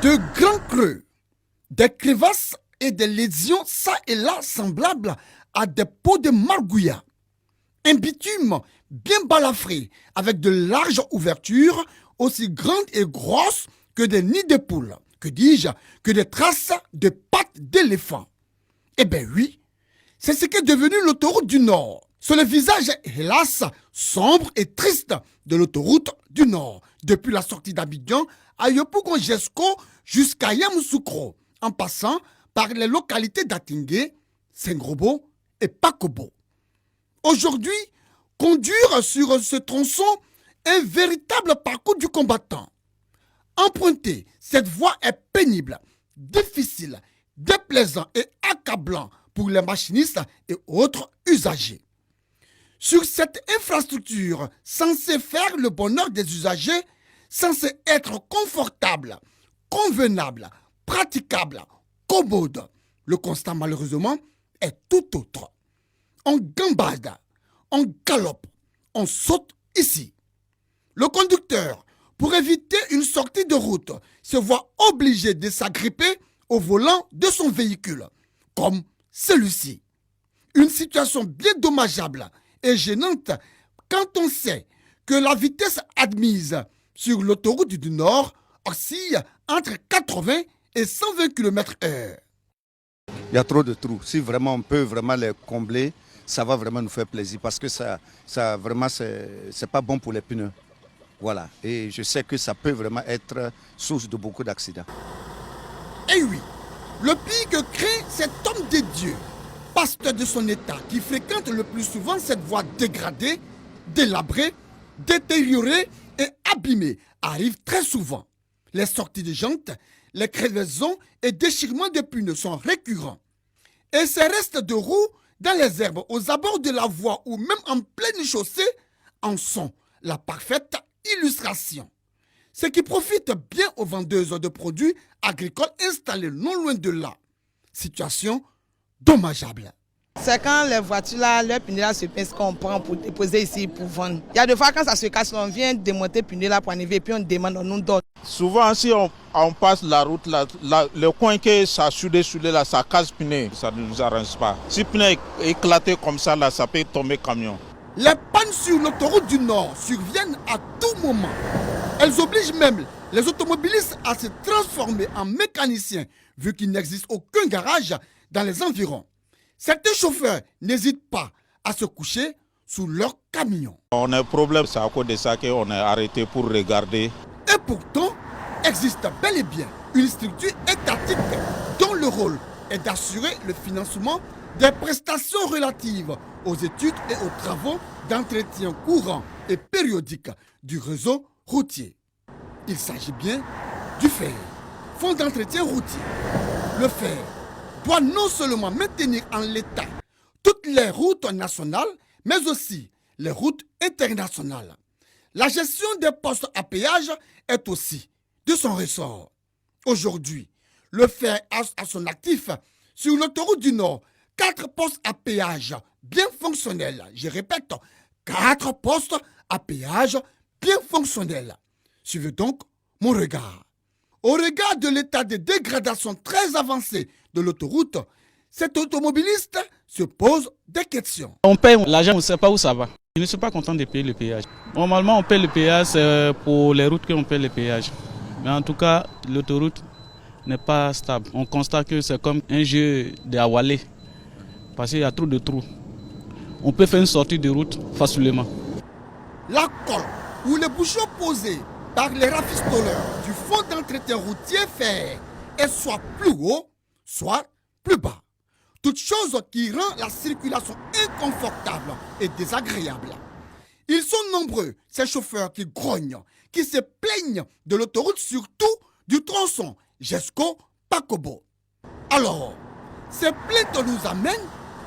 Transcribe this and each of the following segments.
De grands creux, des crevasses et des lésions ça et là semblables à des pots de margouillat. Un bitume bien balafré avec de larges ouvertures aussi grandes et grosses que des nids de poules. Que dis-je? Que des traces de pattes d'éléphant. Eh bien oui, c'est ce qu'est devenu l'autoroute du Nord. Sur le visage, hélas, sombre et triste de l'autoroute du Nord, depuis la sortie d'Abidjan à Yopougon-Jesco jusqu'à Yamoussoukro, en passant par les localités d'Atingué, Sengrobo et Pakobo. Aujourd'hui, conduire sur ce tronçon est un véritable parcours du combattant. Emprunter cette voie est pénible, difficile, déplaisant et accablant pour les machinistes et autres usagers. Sur cette infrastructure censée faire le bonheur des usagers, censée être confortable, convenable, praticable, commode, le constat malheureusement est tout autre. On gambade, on galope, on saute ici. Le conducteur, pour éviter une sortie de route, se voit obligé de s'agripper au volant de son véhicule, comme celui-ci. Une situation bien dommageable et gênante quand on sait que la vitesse admise sur l'autoroute du Nord oscille entre 80 et 120 km/h. Il y a trop de trous. Si vraiment on peut vraiment les combler, ça va vraiment nous faire plaisir parce que ça vraiment, c'est pas bon pour les pneus. Voilà. Et je sais que ça peut vraiment être source de beaucoup d'accidents. Eh oui, le pire que crée cet homme de Dieu, pasteur de son état, qui fréquente le plus souvent cette voie dégradée, délabrée, détériorée et abîmée, arrive très souvent. Les sorties de jantes, les crevaisons et déchirements de pneus sont récurrents. Et ces restes de roues dans les herbes, aux abords de la voie ou même en pleine chaussée, en sont la parfaite illustration. Ce qui profite bien aux vendeuses de produits agricoles installés non loin de là. Situation dommageable. C'est quand les voitures là, leurs pneus là se pince qu'on prend pour déposer ici pour vendre. Il y a des fois quand ça se casse, on vient démonter le pneu là pour enlever et puis on demande, on nous donne. Souvent si on passe la route, le coin que ça soudé là, ça casse le pneu, ça ne nous arrange pas. Si le pneu est éclaté comme ça là, ça peut tomber camion. Les pannes sur l'autoroute du Nord surviennent à tout moment. Elles obligent même les automobilistes à se transformer en mécaniciens, vu qu'il n'existe aucun garage dans les environs. Certains chauffeurs n'hésitent pas à se coucher sous leur camion. On a un problème, c'est à cause de ça qu'on est arrêté pour regarder. Et pourtant, existe bel et bien une structure étatique dont le rôle est d'assurer le financement des prestations relatives aux études et aux travaux d'entretien courant et périodique du réseau routier. Il s'agit bien du FER, Fonds d'entretien routier. Le FER doit non seulement maintenir en l'état toutes les routes nationales, mais aussi les routes internationales. La gestion des postes à péage est aussi de son ressort. Aujourd'hui, le FER a à son actif sur l'autoroute du Nord 4 postes à péage bien fonctionnels. Je répète, 4 postes à péage bien fonctionnels. Suivez donc mon regard. Au regard de l'état de dégradation très avancé de l'autoroute, cet automobiliste se pose des questions. On paye l'argent, on ne sait pas où ça va. Je ne suis pas content de payer le péage. Normalement, on paye le péage pour les routes qu'on paye le péage. Mais en tout cas, l'autoroute n'est pas stable. On constate que c'est comme un jeu de Awalé. Parce qu'il y a trop de trous. On peut faire une sortie de route facilement. La colle ou les bouchons posés par les rafistoleurs du fonds d'entretien routier FER est soit plus haut, soit plus bas. Toute chose qui rend la circulation inconfortable et désagréable. Ils sont nombreux, ces chauffeurs qui grognent, qui se plaignent de l'autoroute, surtout du tronçon Jesco-Pakobo. Alors, ces plaintes nous amènent,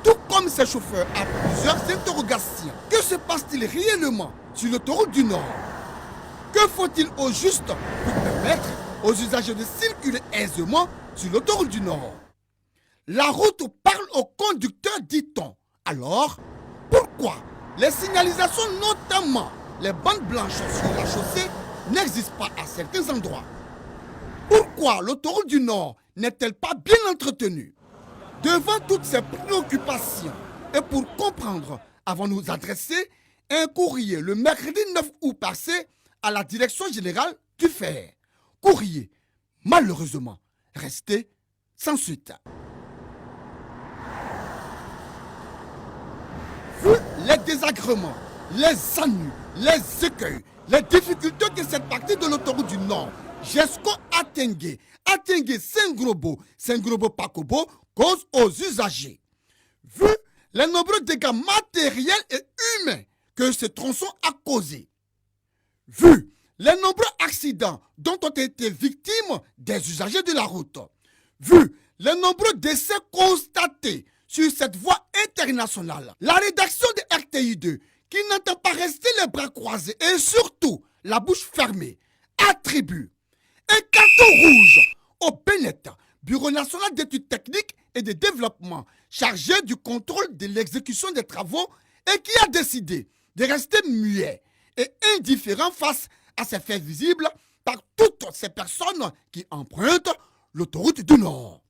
tout comme ces chauffeurs, à plusieurs interrogations. Que se passe-t-il réellement sur l'autoroute du Nord? Que faut-il au juste pour permettre aux usagers de circuler aisément sur l'autoroute du Nord? La route parle au conducteur, dit-on. Alors, pourquoi les signalisations, notamment les bandes blanches sur la chaussée, n'existent pas à certains endroits? Pourquoi l'autoroute du Nord n'est-elle pas bien entretenue? Devant toutes ces préoccupations et pour comprendre, avons nous adressé un courrier le mercredi 9 août passé à la direction générale du FER. Courrier, malheureusement, resté sans suite. Vu les désagréments, les ennuis, les écueils, les difficultés que cette partie de l'autoroute du Nord, jusqu'au Atengue Saint-Grobo, Pakobo, cause aux usagers. Vu les nombreux dégâts matériels et humains que ce tronçon a causés. Vu les nombreux accidents dont ont été victimes des usagers de la route. Vu les nombreux décès constatés sur cette voie internationale, la rédaction de RTI2, qui n'entend pas rester les bras croisés et surtout la bouche fermée, attribue un carton rouge au BNET, Bureau national d'études techniques et de développement, chargé du contrôle de l'exécution des travaux et qui a décidé de rester muet et indifférent face à ces faits visibles par toutes ces personnes qui empruntent l'autoroute du Nord.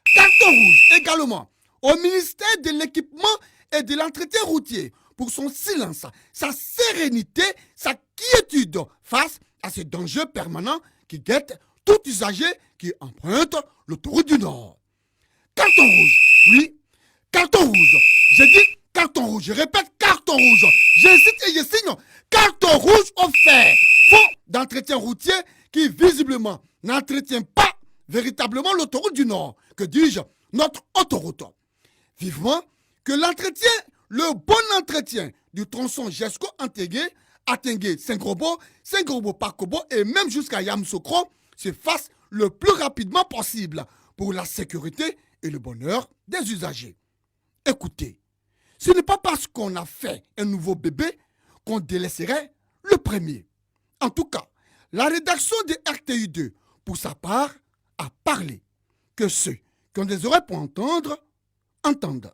Carton rouge également au ministère de l'équipement et de l'entretien routier pour son silence, sa sérénité, sa quiétude face à ce danger permanent qui guette tout usager qui emprunte l'autoroute du Nord. Carton rouge, oui, carton rouge. J'ai dit carton rouge, je répète carton rouge. J'incite et je signe carton rouge au FER, fonds d'entretien routier qui visiblement n'entretient pas véritablement l'autoroute du Nord, que dis-je, notre autoroute. Vivement que l'entretien, le bon entretien du tronçon Jesco-Atengue, Saint-Grobo, Pakobo et même jusqu'à Yamoussoukro se fasse le plus rapidement possible pour la sécurité et le bonheur des usagers. Écoutez, ce n'est pas parce qu'on a fait un nouveau bébé qu'on délaisserait le premier. En tout cas, la rédaction de RTI2, pour sa part, a parlé. Que ceux qui ont des oreilles pour entendre, entendent.